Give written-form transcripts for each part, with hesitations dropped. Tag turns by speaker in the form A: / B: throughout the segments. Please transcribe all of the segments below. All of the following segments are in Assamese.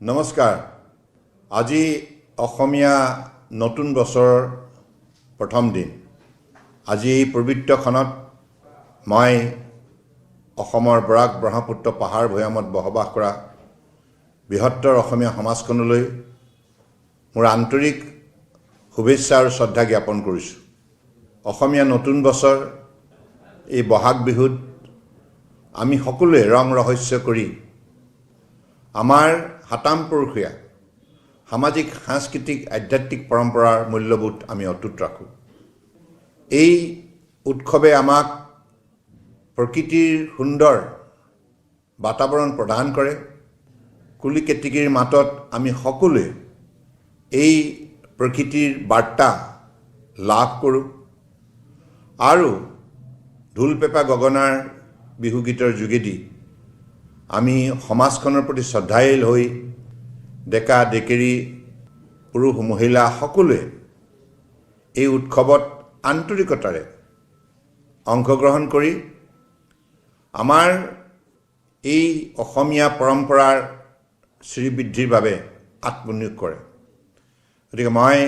A: নমস্কাৰ। আজি অসমীয়া নতুন বছৰৰ প্ৰথম দিন। আজি এই পবিত্ৰ ক্ষণত মই অসমৰ বৰাক ব্ৰহ্মপুত্ৰ পাহাৰ ভৈয়ামত বসবাস কৰা বৃহত্তৰ অসমীয়া সমাজখনলৈ মোৰ আন্তৰিক শুভেচ্ছা আৰু শ্ৰদ্ধা জ্ঞাপন কৰিছোঁ। অসমীয়া নতুন বছৰ এই বহাগ বিহুত আমি সকলোৱে ৰং ৰহস্য কৰি আমাৰ হাতামপুৰুষীয়া সামাজিক সাংস্কৃতিক আধ্যাত্মিক পৰম্পৰাৰ মূল্যবোধ আমি অটুট ৰাখোঁ। এই উৎসৱে আমাক প্ৰকৃতিৰ সুন্দৰ বাতাবৰণ প্ৰদান কৰে। কুলি কেতেকীৰ মাতত আমি সকলোৱে এই প্ৰকৃতিৰ বাৰ্তা লাভ কৰোঁ আৰু ঢোল পেঁপা গগনাৰ বিহুগীতৰ যোগেদি আমি সমাজখনৰ প্ৰতি শ্ৰদ্ধাশীল হৈ ডেকা ডেকেৰী পুৰুষ মহিলা সকলোৱে এই উৎসৱত আন্তৰিকতাৰে অংশগ্ৰহণ কৰি আমাৰ এই অসমীয়া পৰম্পৰাৰ শ্ৰীবৃদ্ধিৰ বাবে আত্মনিয়োগ কৰে। গতিকে মই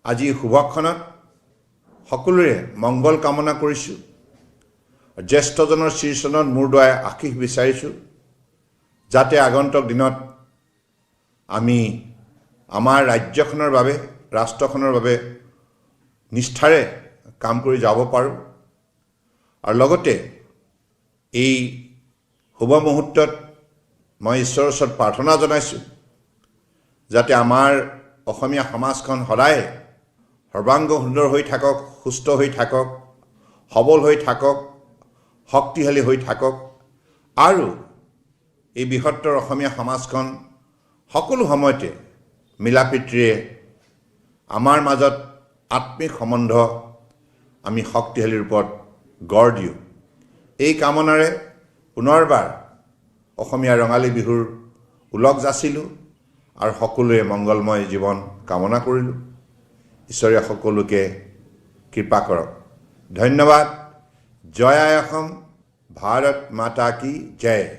A: আজি শুভক্ষণত সকলোৰে মংগল কামনা কৰিছোঁ। জ্যেষ্ঠজনৰ শ্ৰীচৰণত মূৰ দোৱাই আশীষ বিচাৰিছোঁ, যাতে আগন্তুক দিনত আমি আমাৰ ৰাজ্যখনৰ বাবে ৰাষ্ট্ৰখনৰ বাবে নিষ্ঠাৰে কাম কৰি যাব পাৰোঁ। আৰু লগতে এই শুভ মুহূৰ্তত মই ঈশ্বৰৰ ওচৰত প্ৰাৰ্থনা জনাইছোঁ, যাতে আমাৰ অসমীয়া সমাজখন সদায় সৰ্বাংগ সুন্দৰ হৈ থাকক, সুস্থ হৈ থাকক, সবল হৈ থাকক, শক্তিশালী হৈ থাকক আৰু এই বৃহত্তৰ অসমীয়া সমাজখন সকলো সময়তে মিলাপ্ৰীতিৰে আমাৰ মাজত আত্মিক সম্বন্ধ আমি শক্তিশালী ৰূপত গঢ় দিওঁ। এই কামনাৰে পুনৰবাৰ অসমীয়া ৰঙালী বিহুৰ ওলগ যাচিলোঁ আৰু সকলোৱে মংগলময় জীৱন কামনা কৰিলোঁ। ঈশ্বৰে সকলোকে কৃপা কৰক। ধন্যবাদ। জয় আই অসম। ভাৰত মাতা কি জয়।